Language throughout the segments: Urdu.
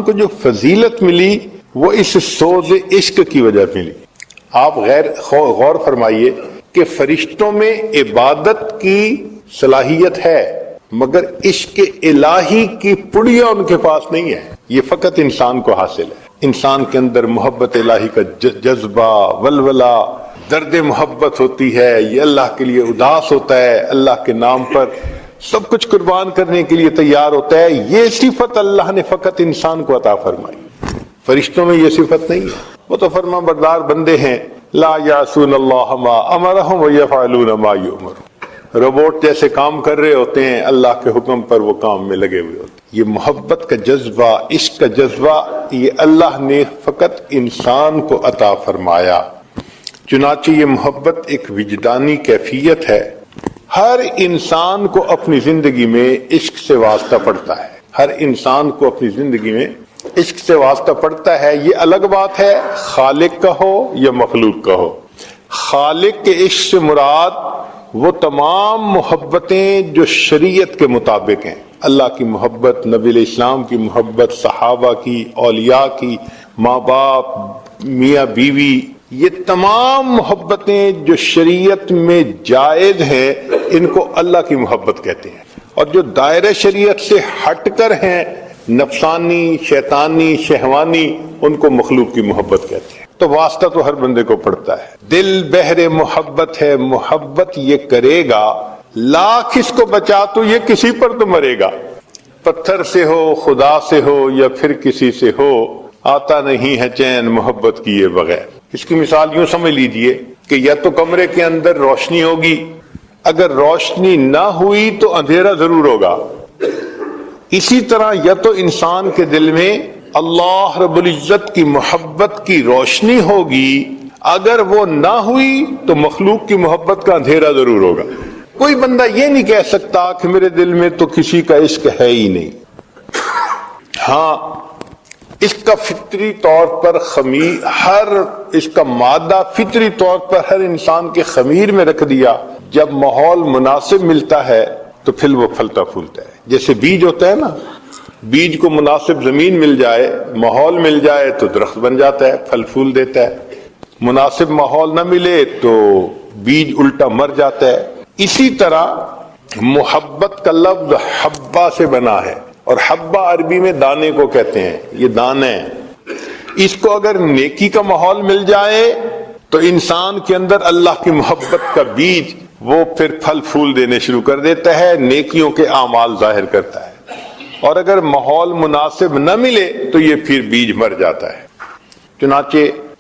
کو جو فضیلت ملی وہ اس سوز عشق کی وجہ ملی۔ آپ غور فرمائیے کہ فرشتوں میں عبادت کی صلاحیت ہے مگر عشق الہی کی پڑیا ان کے پاس نہیں ہے، یہ فقط انسان کو حاصل ہے۔ انسان کے اندر محبت الہی کا جذبہ، ولولہ، درد محبت ہوتی ہے، یہ اللہ کے لیے اداس ہوتا ہے، اللہ کے نام پر سب کچھ قربان کرنے کے لیے تیار ہوتا ہے۔ یہ صفت اللہ نے فقط انسان کو عطا فرمائی، فرشتوں میں یہ صفت نہیں ہے۔ وہ تو فرما بردار بندے ہیں، لا یعصون اللہ ما امرہم ویفعلون ما یؤمرون، روبوٹ جیسے کام کر رہے ہوتے ہیں، اللہ کے حکم پر وہ کام میں لگے ہوئے ہوتے ہیں۔ یہ محبت کا جذبہ، عشق کا جذبہ، یہ اللہ نے فقط انسان کو عطا فرمایا۔ چنانچہ یہ محبت ایک وجدانی کیفیت ہے۔ ہر انسان کو اپنی زندگی میں عشق سے واسطہ پڑتا ہے، ہر انسان کو اپنی زندگی میں عشق سے واسطہ پڑتا ہے۔ یہ الگ بات ہے خالق کا ہو یا مخلوق کا ہو۔ خالق کے عشق سے مراد وہ تمام محبتیں جو شریعت کے مطابق ہیں، اللہ کی محبت، نبی علیہ السلام کی محبت، صحابہ کی، اولیاء کی، ماں باپ، میاں بیوی، یہ تمام محبتیں جو شریعت میں جائز ہیں ان کو اللہ کی محبت کہتے ہیں، اور جو دائرہ شریعت سے ہٹ کر ہیں، نفسانی، شیطانی، شہوانی، ان کو مخلوق کی محبت کہتے ہیں۔ تو واسطہ تو ہر بندے کو پڑتا ہے۔ دل بہر محبت ہے، محبت یہ کرے گا، لاکھ اس کو بچا تو یہ کسی پر تو مرے گا، پتھر سے ہو، خدا سے ہو یا پھر کسی سے ہو، آتا نہیں ہے چین محبت کیے بغیر۔ اس کی مثال یوں سمجھ لیجئے کہ یا تو کمرے کے اندر روشنی ہوگی، اگر روشنی نہ ہوئی تو اندھیرا ضرور ہوگا۔ اسی طرح یا تو انسان کے دل میں اللہ رب العزت کی محبت کی روشنی ہوگی، اگر وہ نہ ہوئی تو مخلوق کی محبت کا اندھیرا ضرور ہوگا۔ کوئی بندہ یہ نہیں کہہ سکتا کہ میرے دل میں تو کسی کا عشق ہے ہی نہیں۔ ہاں، اس کا فطری طور پر اس کا مادہ فطری طور پر ہر انسان کے خمیر میں رکھ دیا، جب ماحول مناسب ملتا ہے تو پھر وہ پھلتا پھولتا ہے۔ جیسے بیج ہوتا ہے نا، بیج کو مناسب زمین مل جائے، ماحول مل جائے تو درخت بن جاتا ہے، پھل پھول دیتا ہے۔ مناسب ماحول نہ ملے تو بیج الٹا مر جاتا ہے۔ اسی طرح محبت کا لفظ حبہ سے بنا ہے، اور حبہ عربی میں دانے کو کہتے ہیں، یہ دانے ہیں۔ اس کو اگر نیکی کا ماحول مل جائے تو انسان کے اندر اللہ کی محبت کا بیج وہ پھر پھل پھول دینے شروع کر دیتا ہے، نیکیوں کے اعمال ظاہر کرتا ہے۔ اور اگر ماحول مناسب نہ ملے تو یہ پھر بیج مر جاتا ہے۔ چنانچہ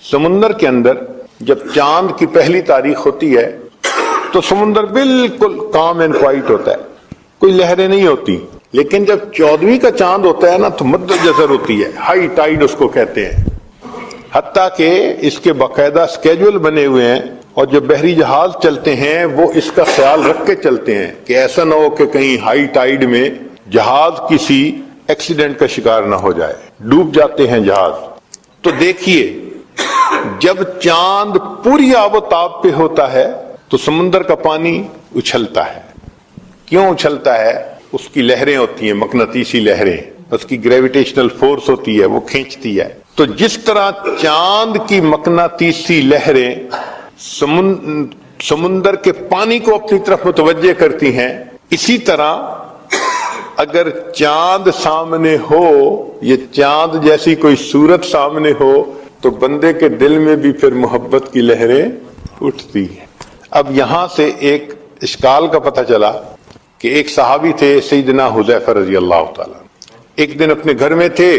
سمندر کے اندر جب چاند کی پہلی تاریخ ہوتی ہے تو سمندر بالکل کام اینڈ کوائٹ ہوتا ہے، کوئی لہریں نہیں ہوتی۔ لیکن جب 14ویں کا چاند ہوتا ہے نا تو مد جزر ہوتی ہے، ہائی ٹائیڈ اس کو کہتے ہیں۔ حتیٰ کہ اس کے باقاعدہ سکیجول بنے ہوئے ہیں، اور جو بحری جہاز چلتے ہیں وہ اس کا خیال رکھ کے چلتے ہیں کہ ایسا نہ ہو کہ کہیں ہائی ٹائیڈ میں جہاز کسی ایکسیڈنٹ کا شکار نہ ہو جائے، ڈوب جاتے ہیں جہاز۔ تو دیکھیے، جب چاند پوری آب و تاب پہ ہوتا ہے تو سمندر کا پانی اچھلتا ہے۔ کیوں اچھلتا ہے؟ اس کی لہریں ہوتی ہیں، مقناطیسی لہریں، اس کی گریویٹیشنل فورس ہوتی ہے، وہ کھینچتی ہے۔ تو جس طرح چاند کی مقناطیسی لہریں سمندر کے پانی کو اپنی طرف متوجہ کرتی ہیں، اسی طرح اگر چاند سامنے ہو، یہ چاند جیسی کوئی صورت سامنے ہو تو بندے کے دل میں بھی پھر محبت کی لہریں اٹھتی ہیں۔ اب یہاں سے ایک اشکال کا پتہ چلا کہ ایک صحابی تھے سیدنا حذیفہ رضی اللہ تعالیٰ، ایک دن اپنے گھر میں تھے،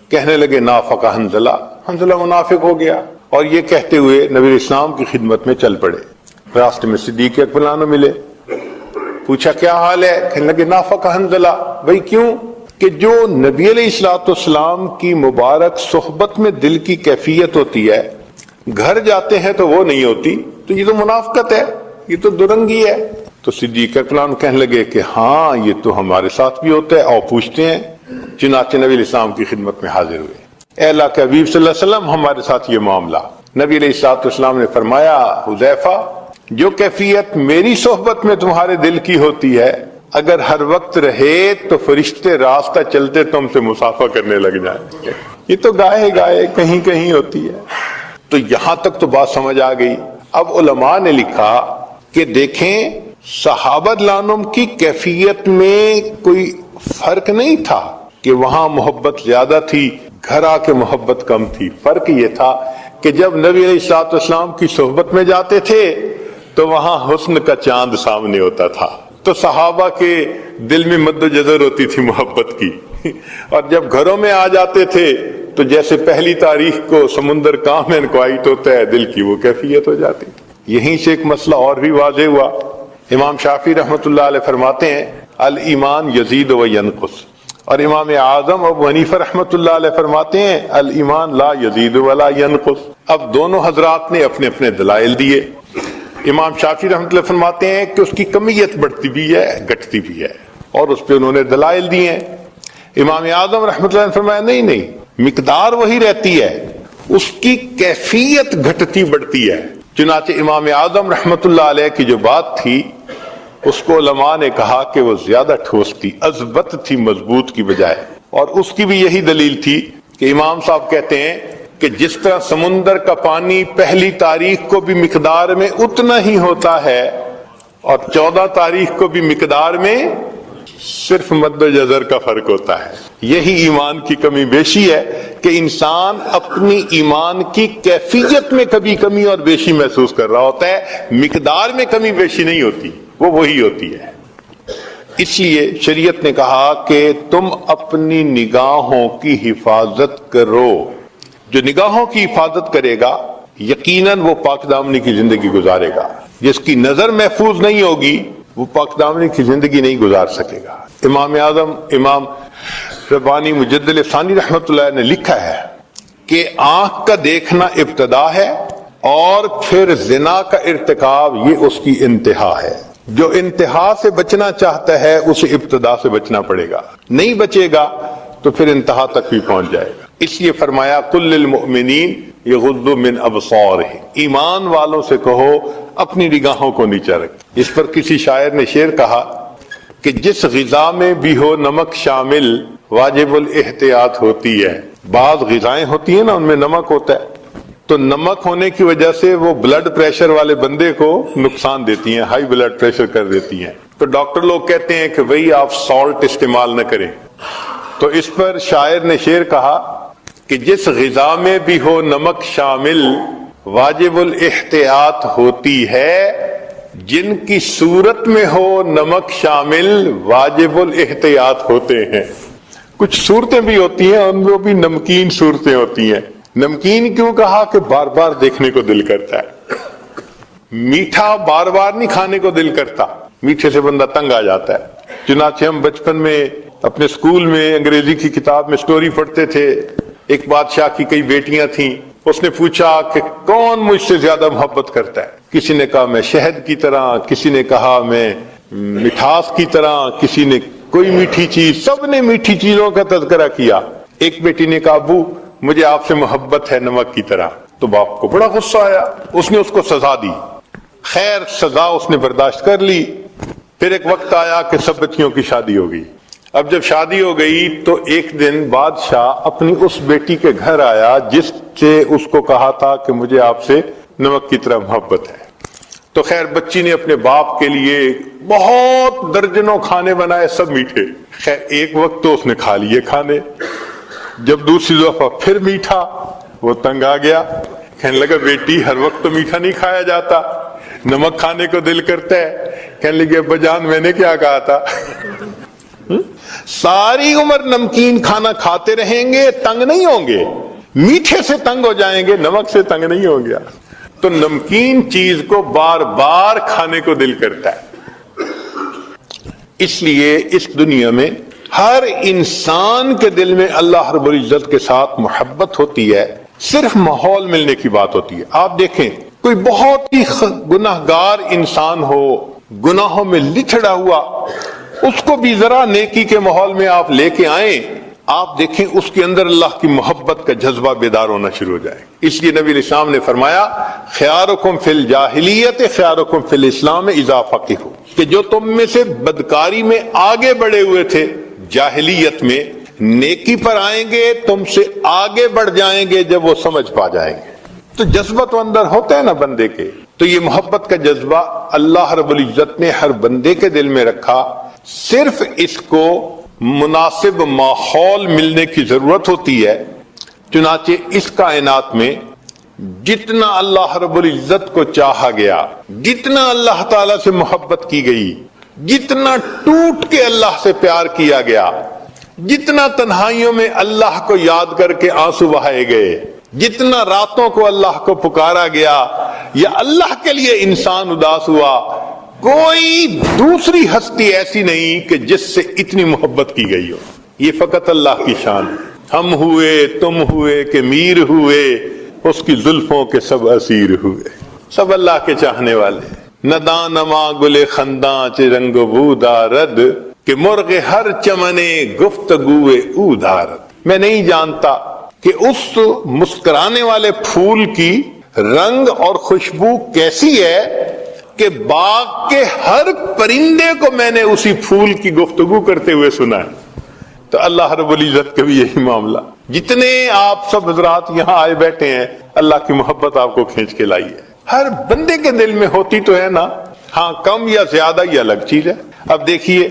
کہنے لگے نافق حنظلہ، حنظلہ منافق ہو گیا، اور یہ کہتے ہوئے نبی اسلام کی خدمت میں چل پڑے۔ راستے میں صدیق اکبر ملے، پوچھا کیا حال ہے؟ کہنے لگے نافق حنظلہ۔ بھئی کیوں؟ کہ جو نبی علیہ الصلوۃ والسلام کی مبارک صحبت میں دل کی کیفیت ہوتی ہے، گھر جاتے ہیں تو وہ نہیں ہوتی، تو یہ تو منافقت ہے، یہ تو درنگی ہے۔ تو صدیق اکبر کہنے لگے کہ ہاں یہ تو ہمارے ساتھ بھی ہوتا ہے، اور پوچھتے ہیں۔ چنانچہ نبی علیہ السلام کی خدمت میں حاضر ہوئے، اے اللہ کے حبیب صلی اللہ علیہ وسلم، ہمارے ساتھ یہ معاملہ۔ نبی علیہ الصلوۃ والسلام نے فرمایا، حذیفہ، جو کیفیت میری صحبت میں تمہارے دل کی ہوتی ہے، اگر ہر وقت رہے تو فرشتے راستہ چلتے تم سے مسافہ کرنے لگ جائیں گے. یہ تو گائے گائے کہیں کہیں ہوتی ہے. تو یہاں تک تو بات سمجھ آ گئی. اب علماء نے لکھا کہ دیکھیں صحابہ رضوان کی کیفیت میں کوئی فرق نہیں تھا کہ وہاں محبت زیادہ تھی گھر آ کے محبت کم تھی. فرق یہ تھا کہ جب نبی علیہ الصلوۃ والسلام کی صحبت میں جاتے تھے تو وہاں حسن کا چاند سامنے ہوتا تھا. تو صحابہ کے دل میں مد و جزر ہوتی تھی محبت کی. اور جب گھروں میں آ جاتے تھے تو جیسے پہلی تاریخ کو سمندر کام اینڈ کوائٹ ہوتا ہے دل کی وہ کیفیت ہو جاتی. یہیں سے ایک مسئلہ اور بھی واضح ہوا. امام شافعی رحمۃ اللہ علیہ فرماتے ہیں الایمان یزید و ینقص، اور امام اعظم ابو حنیفہ رحمۃ اللہ علیہ فرماتے ہیں الایمان لا یزید ولا ینقص. اب دونوں حضرات نے اپنے اپنے دلائل دیے. امام شافعی رحمۃ اللہ فرماتے ہیں کہ اس کی کمیت بڑھتی بھی ہے گھٹتی بھی ہے، اور اس پہ انہوں نے دلائل دیے ہیں. امام اعظم رحمۃ اللہ نے فرمایا نہیں مقدار وہی رہتی ہے، اس کی کیفیت گھٹتی بڑھتی ہے. چنانچہ امام اعظم رحمۃ اللہ علیہ کی جو بات تھی اس کو علماء نے کہا کہ وہ زیادہ ٹھوس تھی، اضبط تھی مضبوط کی بجائے. اور اس کی بھی یہی دلیل تھی کہ امام صاحب کہتے ہیں کہ جس طرح سمندر کا پانی پہلی تاریخ کو بھی مقدار میں اتنا ہی ہوتا ہے اور 14 تاریخ کو بھی مقدار میں صرف مد و جزر کا فرق ہوتا ہے. یہی ایمان کی کمی بیشی ہے کہ انسان اپنی ایمان کی کیفیت میں کبھی کمی اور بیشی محسوس کر رہا ہوتا ہے، مقدار میں کمی بیشی نہیں ہوتی، وہ وہی ہوتی ہے. اس لیے شریعت نے کہا کہ تم اپنی نگاہوں کی حفاظت کرو. جو نگاہوں کی حفاظت کرے گا یقیناً وہ پاک دامنی کی زندگی گزارے گا. جس کی نظر محفوظ نہیں ہوگی وہ پاک دامنی کی زندگی نہیں گزار سکے گا. امام اعظم امام ربانی مجدد ثانی رحمۃ اللہ نے لکھا ہے کہ آنکھ کا دیکھنا ابتدا ہے اور پھر زنا کا ارتکاب یہ اس کی انتہا ہے. جو انتہا سے بچنا چاہتا ہے اسے ابتدا سے بچنا پڑے گا، نہیں بچے گا تو پھر انتہا تک بھی پہنچ جائے گا. اس لیے فرمایا قل للمؤمنین یغضوا من ابصارہم، ایمان والوں سے کہو اپنی نگاہوں کو نیچا رکھ. اس پر کسی شاعر نے شعر کہا کہ جس غذا میں بھی ہو نمک شامل واجب الاحتیاط ہوتی ہے. بعض غذائیں ہوتی ہیں نا ان میں نمک ہوتا ہے، تو نمک ہونے کی وجہ سے وہ بلڈ پریشر والے بندے کو نقصان دیتی ہیں، ہائی بلڈ پریشر کر دیتی ہیں. تو ڈاکٹر لوگ کہتے ہیں کہ بھئی آپ سالٹ استعمال نہ کریں. تو اس پر شاعر نے شعر کہا کہ جس غذا میں بھی ہو نمک شامل واجب الاحتیاط ہوتی ہے، جن کی صورت میں ہو نمک شامل واجب الاحتیاط ہوتے ہیں. کچھ صورتیں بھی ہوتی ہیں ان میں بھی نمکین صورتیں ہوتی ہیں. نمکین کیوں کہا کہ بار بار دیکھنے کو دل کرتا ہے. میٹھا بار بار نہیں کھانے کو دل کرتا، میٹھے سے بندہ تنگ آ جاتا ہے. چنانچہ ہم بچپن میں اپنے اسکول میں انگریزی کی کتاب میں سٹوری پڑھتے تھے. ایک بادشاہ کی کئی بیٹیاں تھیں، اس نے پوچھا کہ کون مجھ سے زیادہ محبت کرتا ہے. کسی نے کہا میں شہد کی طرح، کسی نے کہا میں مٹھاس کی طرح، کسی نے کوئی میٹھی چیز. سب نے میٹھی چیزوں کا تذکرہ کیا. ایک بیٹی نے کہا ابو مجھے آپ سے محبت ہے نمک کی طرح. تو باپ کو بڑا غصہ آیا، اس نے اس کو سزا دی. خیر سزا اس نے برداشت کر لی. پھر ایک وقت آیا کہ سب بچیوں کی شادی ہو گئی. اب جب شادی ہو گئی تو ایک دن بادشاہ اپنی اس بیٹی کے گھر آیا جس سے اس کو کہا تھا کہ مجھے آپ سے نمک کی طرح محبت ہے. تو خیر بچی نے اپنے باپ کے لیے بہت درجنوں کھانے بنائے، سب میٹھے. خیر ایک وقت تو اس نے کھا لیے کھانے. جب دوسری دفعہ پھر میٹھا، وہ تنگ آ گیا، کہنے لگا بیٹی ہر وقت تو میٹھا نہیں کھایا جاتا، نمک کھانے کو دل کرتا ہے. کہنے لگے ابا جان میں نے کیا کہا تھا، ساری عمر نمکین کھانا کھاتے رہیں گے تنگ نہیں ہوں گے، میٹھے سے تنگ ہو جائیں گے، نمک سے تنگ نہیں ہوں گے. تو نمکین چیز کو بار بار کھانے کو دل کرتا ہے. اس لیے اس دنیا میں ہر انسان کے دل میں اللہ رب العزت کے ساتھ محبت ہوتی ہے، صرف ماحول ملنے کی بات ہوتی ہے. آپ دیکھیں کوئی بہت ہی گناہ گار انسان ہو، گناہوں میں لتھڑا ہوا، اس کو بھی ذرا نیکی کے ماحول میں آپ لے کے آئیں آپ دیکھیں اس کے اندر اللہ کی محبت کا جذبہ بیدار ہونا شروع ہو جائے. اس لیے نبی علیہ السلام نے فرمایا خیارکم فی الجاہلیت خیارکم فی الاسلام اذا فقہوا، کہ جو تم میں سے بدکاری میں آگے بڑھے ہوئے تھے جاہلیت میں، نیکی پر آئیں گے تم سے آگے بڑھ جائیں گے جب وہ سمجھ پا جائیں گے. تو جذبہ تو اندر ہوتا ہے نا بندے کے. تو یہ محبت کا جذبہ اللہ رب العزت نے ہر بندے کے دل میں رکھا. صرف اس کو مناسب ماحول ملنے کی ضرورت ہوتی ہے. چنانچہ اس کائنات میں جتنا اللہ رب العزت کو چاہا گیا، جتنا اللہ تعالی سے محبت کی گئی، جتنا ٹوٹ کے اللہ سے پیار کیا گیا، جتنا تنہائیوں میں اللہ کو یاد کر کے آنسو بہائے گئے، جتنا راتوں کو اللہ کو پکارا گیا یا اللہ کے لیے انسان اداس ہوا، کوئی دوسری ہستی ایسی نہیں کہ جس سے اتنی محبت کی گئی ہو. یہ فقط اللہ کی شان ہے. ہم ہوئے تم ہوئے کہ میر ہوئے، اس کی زلفوں کے سب اسیر ہوئے. سب اللہ کے چاہنے والے. نداں نما گل خنداں چ رنگ بو دارد، کہ مرغ ہر چمنے گفتگوے او دارد. میں نہیں جانتا کہ اس مسکرانے والے پھول کی رنگ اور خوشبو کیسی ہے کہ باغ کے ہر پرندے کو میں نے اسی پھول کی گفتگو کرتے ہوئے سنا ہے. تو اللہ رب العزت کا بھی یہی معاملہ. جتنے آپ سب حضرات یہاں آئے بیٹھے ہیں، اللہ کی محبت آپ کو کھینچ کے لائی ہے. ہر بندے کے دل میں ہوتی تو ہے نا، ہاں کم یا زیادہ یہ الگ چیز ہے. اب دیکھیے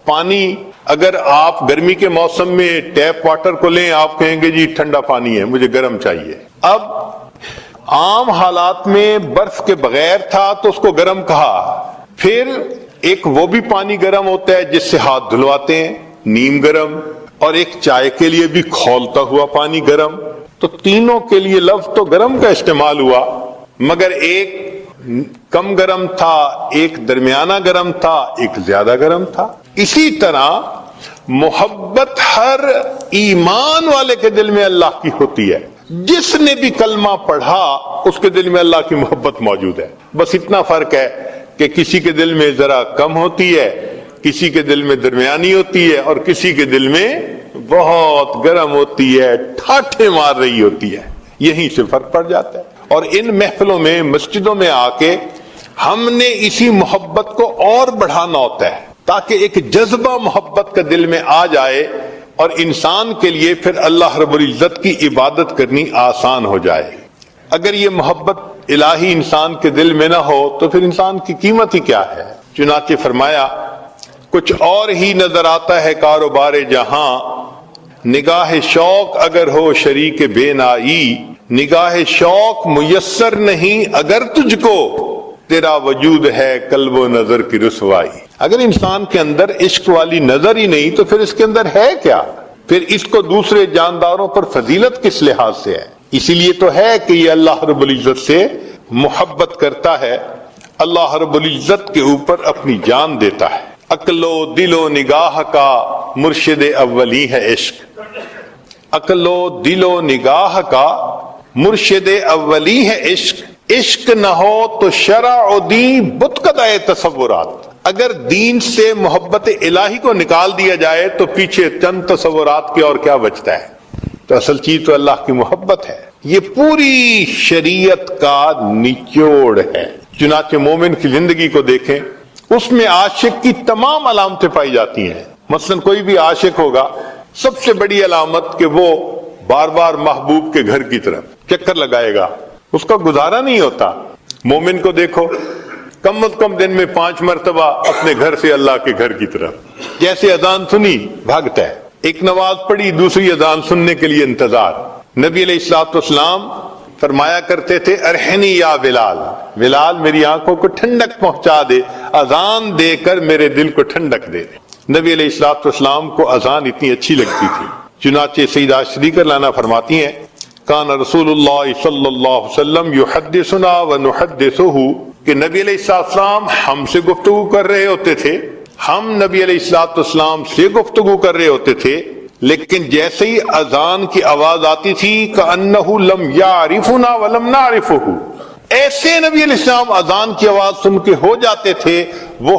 پانی، اگر آپ گرمی کے موسم میں ٹیپ واٹر کو لیں، آپ کہیں گے جی ٹھنڈا پانی ہے مجھے گرم چاہیے. اب عام حالات میں برف کے بغیر تھا تو اس کو گرم کہا. پھر ایک وہ بھی پانی گرم ہوتا ہے جس سے ہاتھ دھلواتے ہیں، نیم گرم، اور ایک چائے کے لیے بھی کھولتا ہوا پانی گرم. تو تینوں کے لیے لفظ تو گرم کا استعمال ہوا، مگر ایک کم گرم تھا، ایک درمیانہ گرم تھا، ایک زیادہ گرم تھا. اسی طرح محبت ہر ایمان والے کے دل میں اللہ کی ہوتی ہے. جس نے بھی کلمہ پڑھا اس کے دل میں اللہ کی محبت موجود ہے. بس اتنا فرق ہے کہ کسی کے دل میں ذرا کم ہوتی ہے، کسی کے دل میں درمیانی ہوتی ہے، اور کسی کے دل میں بہت گرم ہوتی ہے، ٹھاٹھے مار رہی ہوتی ہے. یہیں سے فرق پڑ جاتا ہے. اور ان محفلوں میں، مسجدوں میں آ کے ہم نے اسی محبت کو اور بڑھانا ہوتا ہے تاکہ ایک جذبہ محبت کا دل میں آ جائے اور انسان کے لیے پھر اللہ رب العزت کی عبادت کرنی آسان ہو جائے. اگر یہ محبت الہی انسان کے دل میں نہ ہو تو پھر انسان کی قیمت ہی کیا ہے. چنانچہ فرمایا کچھ اور ہی نظر آتا ہے کاروبار جہاں، نگاہ شوق اگر ہو شریک بے نائی، نگاہ شوق میسر نہیں اگر تجھ کو، تیرا وجود ہے قلب و نظر کی رسوائی. اگر انسان کے اندر عشق والی نظر ہی نہیں تو پھر اس کے اندر ہے کیا؟ پھر اس کو دوسرے جانداروں پر فضیلت کس لحاظ سے ہے؟ اسی لیے تو ہے کہ یہ اللہ رب العزت سے محبت کرتا ہے، اللہ رب العزت کے اوپر اپنی جان دیتا ہے. عقل و دل و نگاہ کا مرشد اولی ہے عشق. عقل و دل و نگاہ کا مرشد اولی ہے عشق. عشق نہ ہو تو شرع و دین بت قدائے تصورات. اگر دین سے محبت الہی کو نکال دیا جائے تو پیچھے چند تصورات کے اور کیا بچتا ہے؟ تو اصل چیز تو اللہ کی محبت ہے. یہ پوری شریعت کا نچوڑ ہے. چنانچہ مومن کی زندگی کو دیکھیں، اس میں عاشق کی تمام علامتیں پائی جاتی ہیں. مثلا کوئی بھی عاشق ہوگا، سب سے بڑی علامت کہ وہ بار بار محبوب کے گھر کی طرف چکر لگائے گا، اس کا گزارا نہیں ہوتا. مومن کو دیکھو، کم از کم دن میں 5 مرتبہ اپنے گھر سے اللہ کے گھر کی طرف، جیسے اذان سنی بھاگتا ہے، ایک نماز پڑھی دوسری اذان سننے کے لیے انتظار. نبی علیہ الصلوۃ والسلام فرمایا کرتے تھے ارحنی یا بلال، بلال میری آنکھوں کو ٹھنڈک پہنچا دے، اذان دے کر میرے دل کو ٹھنڈک دے دے. نبی علیہ الصلوۃ والسلام کو اذان اتنی اچھی لگتی تھی. چنانچہ سیدہ شریکر لانا فرماتی ہیں کان رسول اللہ صلی اللہ علیہ وسلم یحدثنا ونحدثہ، کہ نبی علیہ السلام ہم سے گفتگو کر رہے ہوتے تھے، ہم نبی علیہ السلام سے گفتگو کر رہے ہوتے تھے، لیکن جیسے ہی اذان کی آواز آتی تھی کأنہ لم یعرفنا ولم نعرفہ، ایسے نبی علیہ السلام اذان کی آواز سن کے ہو جاتے تھے، وہ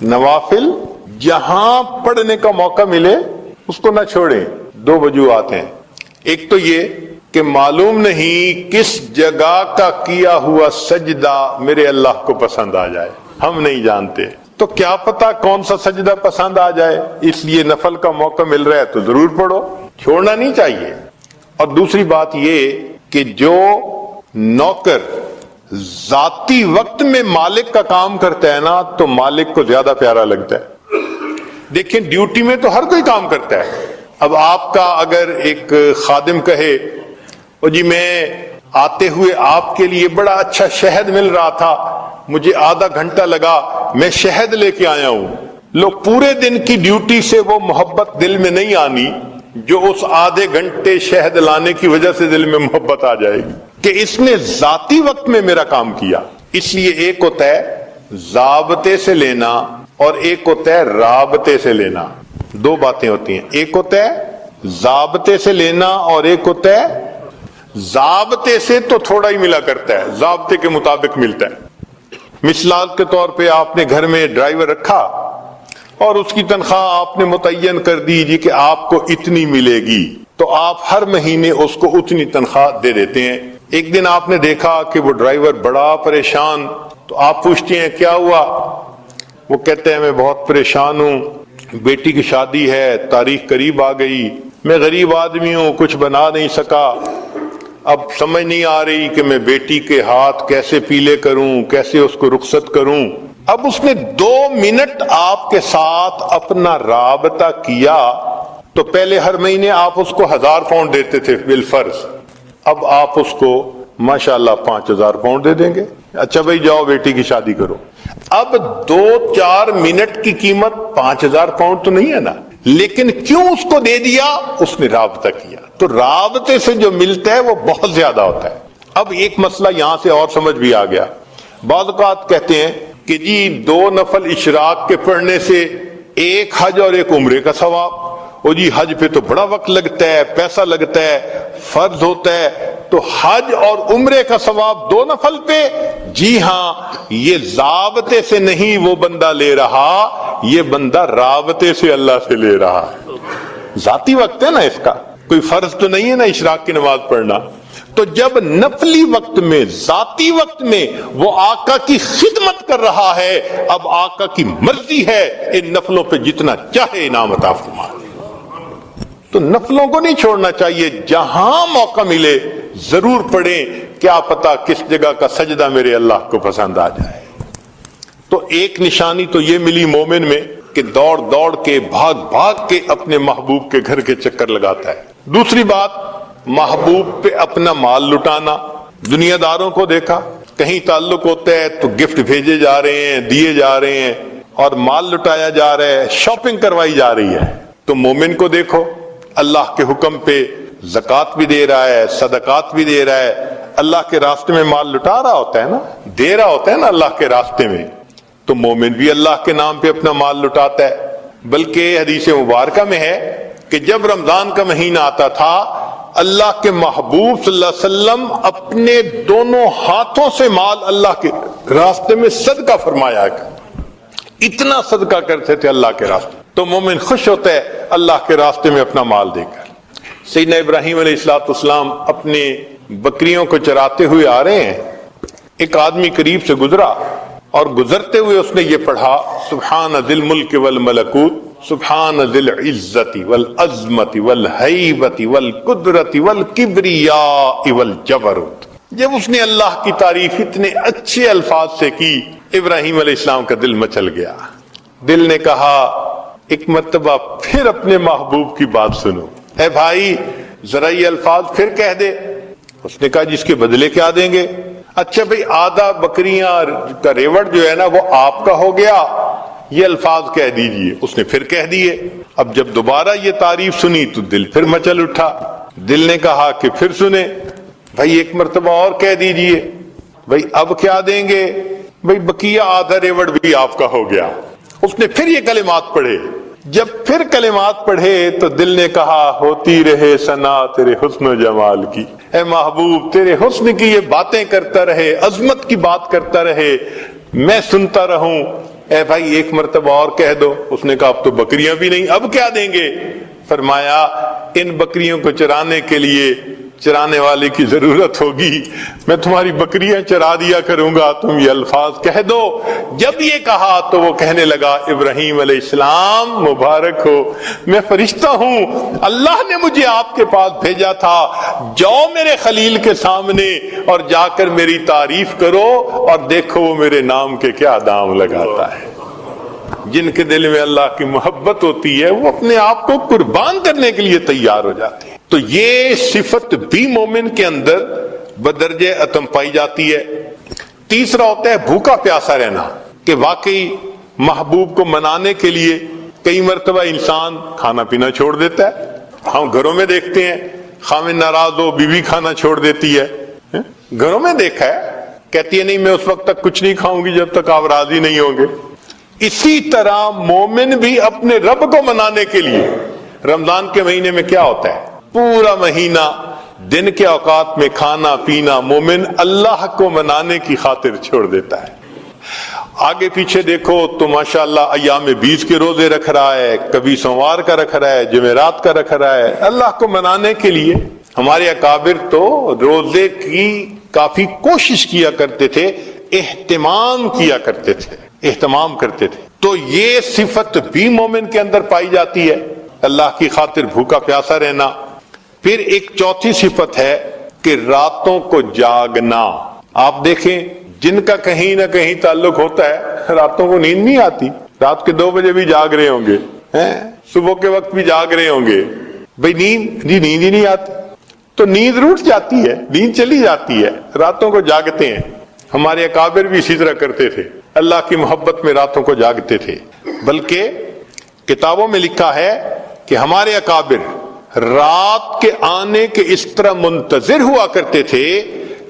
نوافل جہاں پڑھنے کا موقع ملے اس کو نہ چھوڑیں. دو وجوہات ہیں. ایک تو یہ کہ معلوم نہیں کس جگہ کا کیا ہوا سجدہ میرے اللہ کو پسند آ جائے, ہم نہیں جانتے, تو کیا پتا کون سا سجدہ پسند آ جائے, اس لیے نفل کا موقع مل رہا ہے تو ضرور پڑھو, چھوڑنا نہیں چاہیے. اور دوسری بات یہ کہ جو نوکر ذاتی وقت میں مالک کا کام کرتا ہے نا تو مالک کو زیادہ پیارا لگتا ہے. دیکھیں ڈیوٹی میں تو ہر کوئی کام کرتا ہے. اب آپ کا اگر ایک خادم کہے او جی میں آتے ہوئے آپ کے لیے بڑا اچھا شہد مل رہا تھا, مجھے آدھا گھنٹہ لگا, میں شہد لے کے آیا ہوں. لوگ پورے دن کی ڈیوٹی سے وہ محبت دل میں نہیں آنی جو اس آدھے گھنٹے شہد لانے کی وجہ سے دل میں محبت آ جائے گی کہ اس نے ذاتی وقت میں میرا کام کیا. اس لیے ایک ہوتا ہے ضابطے سے لینا اور ایک ہوتا ہے رابطے سے لینا. دو باتیں ہوتی ہیں, ایک ہوتا ہے ضابطے سے لینا اور ایک ہوتا ہے ضابطے سے تو تھوڑا ہی ملا کرتا ہے, ضابطے کے مطابق ملتا ہے. مثال کے طور پہ آپ نے گھر میں ڈرائیور رکھا اور اس کی تنخواہ آپ نے متعین کر دی جی کہ آپ کو اتنی ملے گی, تو آپ ہر مہینے اس کو اتنی تنخواہ دے دیتے ہیں. ایک دن آپ نے دیکھا کہ وہ ڈرائیور بڑا پریشان, تو آپ پوچھتے ہیں کیا ہوا؟ وہ کہتے ہیں میں بہت پریشان ہوں, بیٹی کی شادی ہے, تاریخ قریب آ گئی, میں غریب آدمی ہوں, کچھ بنا نہیں سکا, اب سمجھ نہیں آ رہی کہ میں بیٹی کے ہاتھ کیسے پیلے کروں, کیسے اس کو رخصت کروں. اب اس نے 2 منٹ آپ کے ساتھ اپنا رابطہ کیا تو پہلے ہر مہینے آپ اس کو 1000 پاؤنڈ دیتے تھے بالفرض, اب آپ اس کو ماشاءاللہ 5000 پاؤنڈ دے دیں گے. اچھا بھائی جاؤ بیٹی کی شادی کرو. اب 2-4 منٹ کی قیمت 5000 پاؤنڈ تو نہیں ہے نا, لیکن کیوں اس کو دے دیا؟ اس نے رابطہ کیا. تو رابطے سے جو ملتا ہے وہ بہت زیادہ ہوتا ہے. اب ایک مسئلہ یہاں سے اور سمجھ بھی آ گیا. بعض اوقات کہتے ہیں کہ جی 2 نفل اشراق کے پڑھنے سے ایک حج اور ایک عمرے کا ثواب. او جی حج پہ تو بڑا وقت لگتا ہے, پیسہ لگتا ہے, فرض ہوتا ہے, تو حج اور عمرے کا ثواب 2 نفل پہ. جی ہاں, یہ ضابطے سے نہیں وہ بندہ لے رہا, یہ بندہ رابطے سے اللہ سے لے رہا ہے. ذاتی وقت ہے نا اس کا, کوئی فرض تو نہیں ہے نا اشراق کی نماز پڑھنا. تو جب نفلی وقت میں, ذاتی وقت میں وہ آقا کی خدمت کر رہا ہے, اب آقا کی مرضی ہے ان نفلوں پہ جتنا چاہے انعام عطا فرمائے. تو نفلوں کو نہیں چھوڑنا چاہیے, جہاں موقع ملے ضرور پڑھیں, کیا پتا کس جگہ کا سجدہ میرے اللہ کو پسند آ جائے. تو ایک نشانی تو یہ ملی مومن میں کہ دوڑ دوڑ کے, بھاگ بھاگ کے اپنے محبوب کے گھر کے چکر لگاتا ہے. دوسری بات, محبوب پہ اپنا مال لٹانا. دنیا داروں کو دیکھا, کہیں تعلق ہوتا ہے تو گفٹ بھیجے جا رہے ہیں, دیے جا رہے ہیں, اور مال لٹایا جا رہا ہے, شاپنگ کروائی جا رہی ہے. تو مومن کو دیکھو, اللہ کے حکم پہ زکوٰۃ بھی دے رہا ہے, صدقات بھی دے رہا ہے, اللہ کے راستے میں مال لٹا رہا ہوتا ہے نا, دے رہا ہوتا ہے نا اللہ کے راستے میں. تو مومن بھی اللہ کے نام پہ اپنا مال لٹاتا ہے. بلکہ حدیث مبارکہ میں ہے کہ جب رمضان کا مہینہ آتا تھا, اللہ کے محبوب صلی اللہ علیہ وسلم اپنے دونوں ہاتھوں سے مال اللہ کے راستے میں صدقہ فرمایا, اتنا صدقہ کرتے تھے اللہ کے راستے. تو مومن خوش ہوتا ہے اللہ کے راستے میں اپنا مال دے کر. سیدنا ابراہیم علیہ السلام اپنے بکریوں کو چراتے ہوئے آ رہے ہیں, ایک آدمی قریب سے گزرا اور گزرتے ہوئے اس نے یہ پڑھا, سبحان ذی الملک والملکوت, سبحان ذی العزت والعظمت والہیبت والقدرت والکبریاء والجبروت. جب اس نے اللہ کی تعریف اتنے اچھے الفاظ سے کی, ابراہیم علیہ السلام کا دل مچل گیا. دل نے کہا ایک مرتبہ پھر اپنے محبوب کی بات سنو, اے بھائی ذرا یہ الفاظ پھر کہہ دے. اس نے کہا جس کے بدلے کیا دیں گے؟ اچھا بھائی آدھا بکریاں کا ریوڑ جو ہے نا وہ آپ کا ہو گیا, یہ الفاظ کہہ دیجئے. اس نے پھر کہہ دیے. اب جب دوبارہ یہ تعریف سنی تو دل پھر مچل اٹھا. دل نے کہا کہ پھر سنے, بھائی ایک مرتبہ اور کہہ دیجئے. بھائی اب کیا دیں گے؟ بھئی بقیہ آدھا ریوڑ بھی آپ کا ہو گیا. اس نے پھر یہ کلمات پڑھے. جب پھر کلمات پڑھے تو دل نے کہا ہوتی رہے ثنا تیرے حسن و جمال کی, اے محبوب تیرے حسن کی یہ باتیں کرتا رہے, عظمت کی بات کرتا رہے, میں سنتا رہوں, اے بھائی ایک مرتبہ اور کہہ دو. اس نے کہا اب تو بکریاں بھی نہیں, اب کیا دیں گے؟ فرمایا ان بکریوں کو چرانے کے لیے چرانے والے کی ضرورت ہوگی, میں تمہاری بکریاں چرا دیا کروں گا, تم یہ الفاظ کہہ دو. جب یہ کہا تو وہ کہنے لگا ابراہیم علیہ السلام مبارک ہو, میں فرشتہ ہوں, اللہ نے مجھے آپ کے پاس بھیجا تھا, جاؤ میرے خلیل کے سامنے اور جا کر میری تعریف کرو اور دیکھو وہ میرے نام کے کیا دام لگاتا ہے. جن کے دل میں اللہ کی محبت ہوتی ہے وہ اپنے آپ کو قربان کرنے کے لیے تیار ہو جاتے ہیں. تو یہ صفت بھی مومن کے اندر بدرجہ اتم پائی جاتی ہے. تیسرا ہوتا ہے بھوکا پیاسا رہنا, کہ واقعی محبوب کو منانے کے لیے کئی مرتبہ انسان کھانا پینا چھوڑ دیتا ہے. ہم گھروں میں دیکھتے ہیں خامن ناراض ہو بیوی کھانا چھوڑ دیتی ہے, گھروں میں دیکھا ہے, کہتی ہے نہیں میں اس وقت تک کچھ نہیں کھاؤں گی جب تک آپ راضی نہیں ہوں گے. اسی طرح مومن بھی اپنے رب کو منانے کے لیے رمضان کے مہینے میں کیا ہوتا ہے, پورا مہینہ دن کے اوقات میں کھانا پینا مومن اللہ کو منانے کی خاطر چھوڑ دیتا ہے. آگے پیچھے دیکھو تو ماشاءاللہ ایام 20 کے روزے رکھ رہا ہے, کبھی سوموار کا رکھ رہا ہے, جمعرات کا رکھ رہا ہے, اللہ کو منانے کے لیے. ہمارے اکابر تو روزے کی کافی کوشش کیا کرتے تھے, اہتمام کیا کرتے تھے, اہتمام کرتے تھے. تو یہ صفت بھی مومن کے اندر پائی جاتی ہے, اللہ کی خاطر بھوکا پیاسا رہنا. پھر ایک چوتھی صفت ہے کہ راتوں کو جاگنا. آپ دیکھیں جن کا کہیں نہ کہیں تعلق ہوتا ہے راتوں کو نیند نہیں آتی, رات کے 2 بجے بھی جاگ رہے ہوں گے, صبح کے وقت بھی جاگ رہے ہوں گے, بھئی نیند ہی نہیں آتی, تو نیند روٹ جاتی ہے, نیند چلی جاتی ہے, راتوں کو جاگتے ہیں. ہمارے اکابر بھی اسی طرح کرتے تھے, اللہ کی محبت میں راتوں کو جاگتے تھے. بلکہ کتابوں میں لکھا ہے کہ ہمارے اکابر رات کے آنے کے اس طرح منتظر ہوا کرتے تھے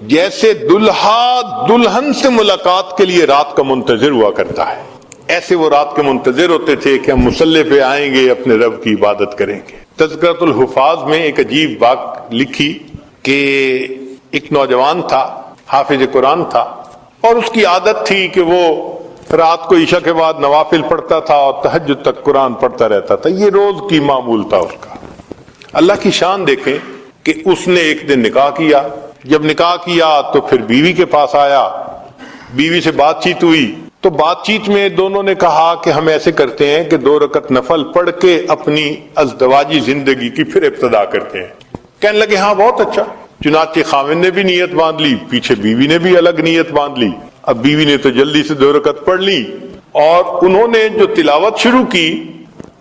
جیسے دلہا دلہن سے ملاقات کے لیے رات کا منتظر ہوا کرتا ہے. ایسے وہ رات کے منتظر ہوتے تھے کہ ہم مصلی پہ آئیں گے, اپنے رب کی عبادت کریں گے. تذکرۃ الحفاظ میں ایک عجیب بات لکھی کہ ایک نوجوان تھا, حافظ قرآن تھا, اور اس کی عادت تھی کہ وہ رات کو عشاء کے بعد نوافل پڑھتا تھا اور تہجد تک قرآن پڑھتا رہتا تھا. یہ روز کی معمول تھا اس کا. اللہ کی شان دیکھیں کہ اس نے ایک دن نکاح کیا. جب نکاح کیا تو پھر بیوی کے پاس آیا, بیوی سے بات چیت ہوئی, تو بات چیت میں دونوں نے کہا کہ ہم ایسے کرتے ہیں کہ 2 رکعت نفل پڑھ کے اپنی ازدواجی زندگی کی پھر ابتدا کرتے ہیں. کہنے لگے ہاں بہت اچھا. چنانچہ خاوند نے بھی نیت باندھ لی, پیچھے بیوی نے بھی الگ نیت باندھ لی. اب بیوی نے تو جلدی سے 2 رکعت پڑھ لی, اور انہوں نے جو تلاوت شروع کی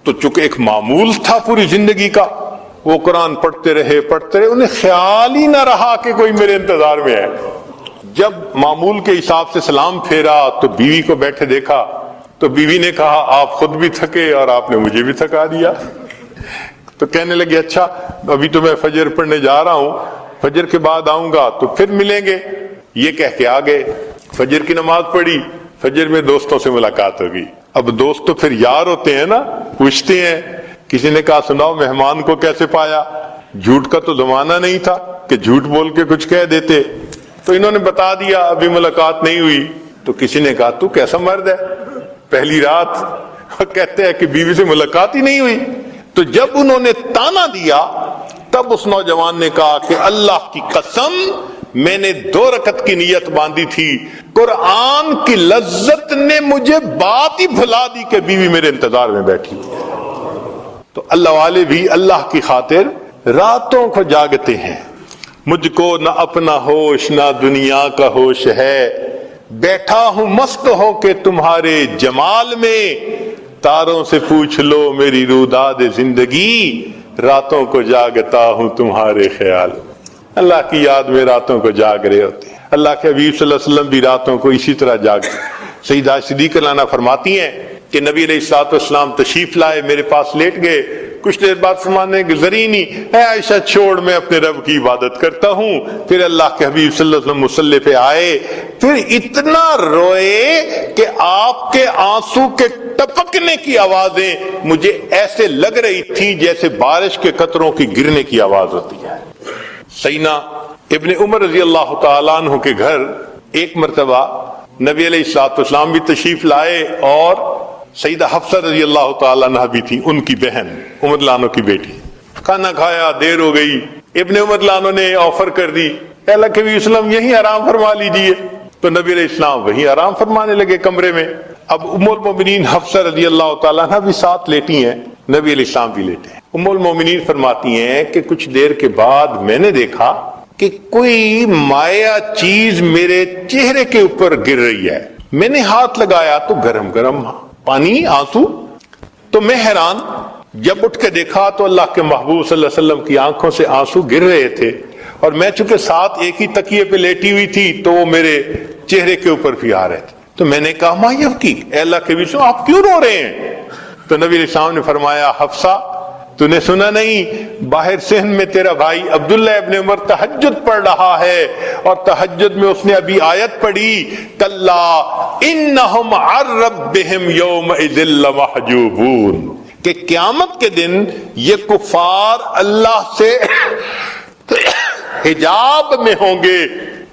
تو چونکہ ایک معمول تھا پوری زندگی کا, وہ قرآن پڑھتے رہے, انہیں خیال ہی نہ رہا کہ کوئی میرے انتظار میں ہے. جب معمول کے حساب سے سلام پھیرا تو بیوی کو بیٹھے دیکھا تو بیوی نے کہا آپ خود بھی تھکے اور آپ نے مجھے بھی تھکا دیا. تو کہنے لگے اچھا ابھی تو میں فجر پڑھنے جا رہا ہوں, فجر کے بعد آؤں گا تو پھر ملیں گے. یہ کہہ کے آ گئے, فجر کی نماز پڑھی, فجر میں دوستوں سے ملاقات ہوگی. اب دوست تو پھر یار ہوتے ہیں نا, پوچھتے ہیں. کسی نے کہا سناؤ مہمان کو کیسے پایا, جھوٹ کا تو زمانہ نہیں تھا کہ جھوٹ بول کے کچھ کہہ دیتے. تو انہوں نے بتا دیا ابھی ملاقات نہیں ہوئی. تو کسی نے کہا تو کیسا مرد ہے, پہلی رات کہتے ہیں کہ بیوی سے ملاقات ہی نہیں ہوئی. تو جب انہوں نے تانا دیا تب اس نوجوان نے کہا کہ اللہ کی قسم میں نے 2 رکعت کی نیت باندھی تھی, قرآن کی لذت نے مجھے بات ہی بھلا دی کہ بیوی میرے انتظار میں بیٹھی. تو اللہ والے بھی اللہ کی خاطر راتوں کو جاگتے ہیں. مجھ کو نہ اپنا ہوش نہ دنیا کا ہوش ہے, بیٹھا ہوں مست ہو کے تمہارے جمال میں, تاروں سے پوچھ لو میری روداد زندگی, راتوں کو جاگتا ہوں تمہارے خیال. اللہ کی یاد میں راتوں کو جاگ رہے ہوتے ہیں. اللہ کے حبیب صلی اللہ علیہ وسلم بھی راتوں کو اسی طرح جاگتے. سیدہ صدیقہ لانا فرماتی ہیں کہ نبی علیہ الصلوۃ والسلام تشریف لائے, میرے پاس لیٹ گئے, کچھ دیر بعد فرمانے کہ زرینی اے عائشہ چھوڑ میں اپنے رب کی عبادت کرتا ہوں. پھر اللہ کے حبیب صلی اللہ علیہ وسلم مصلی پہ آئے, پھر اتنا روئے کہ آپ کے آنسو کے ٹپکنے کی آوازیں مجھے ایسے لگ رہی تھی جیسے بارش کے قطروں کی گرنے کی آواز ہوتی ہے. سیدنا ابن عمر رضی اللہ تعالیٰ عنہ کے گھر ایک مرتبہ نبی علیہ الصلوۃ والسلام بھی تشریف لائے اور سیدہ حفصہ رضی اللہ تعالیٰ عنہا بھی تھی، ان کی بہن عمر لانو کی بیٹی۔ کھانا کھایا، دیر ہو گئی، ابن عمر لانو نے آفر کر دی، اے اللہ کے نبی وسلم یہیں آرام فرما لیجئے، تو نبی علیہ السلام وہیں آرام فرمانے لگے کمرے میں۔ اب ام المومنین حفصہ رضی اللہ تعالیٰ عنہا بھی ساتھ لیٹی ہیں، نبی علیہ السلام بھی لیٹے ہیں۔ ام المومنین فرماتی ہیں کہ کچھ دیر کے بعد میں نے دیکھا کہ کوئی مائع چیز میرے چہرے کے اوپر گر رہی ہے، میں نے ہاتھ لگایا تو گرم گرم پانی، آنسو، تو میں حیران، جب اٹھ کے دیکھا تو اللہ کے محبوب صلی اللہ علیہ وسلم کی آنکھوں سے آنسو گر رہے تھے، اور میں چونکہ ساتھ ایک ہی تکیے پہ لیٹی ہوئی تھی تو وہ میرے چہرے کے اوپر بھی آ رہے تھے۔ تو میں نے کہا ما یبکی، اے اللہ کے نبی آپ کیوں رو رہے ہیں؟ تو نبی علیہ السلام نے فرمایا حفصہ تو نے سنا نہیں، باہر صحن میں تیرا بھائی عبداللہ ابن عمر تہجد پڑھ رہا ہے، اور تہجد میں اس نے ابھی آیت پڑھی کلا انہم عن ربہم یومئذ لمحجوبون، کہ قیامت کے دن یہ کفار اللہ سے حجاب میں ہوں گے،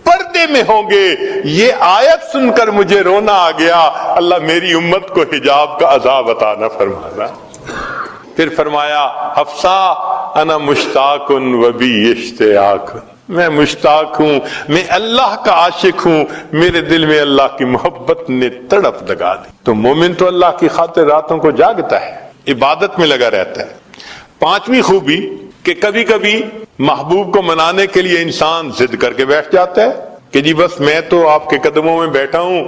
پردے میں ہوں گے۔ یہ آیت سن کر مجھے رونا آ گیا، اللہ میری امت کو حجاب کا عذاب عطا نہ فرمانا۔ پھر فرمایا حفصہ انا مشتاق و بی اشتیاق، میں مشتاق ہوں، میں اللہ کا عاشق ہوں، میرے دل میں اللہ کی محبت نے تڑپ لگا دی۔ تو مومن تو اللہ کی خاطر راتوں کو جاگتا ہے، عبادت میں لگا رہتا ہے۔ پانچویں خوبی کہ کبھی کبھی محبوب کو منانے کے لیے انسان ضد کر کے بیٹھ جاتا ہے کہ جی بس میں تو آپ کے قدموں میں بیٹھا ہوں،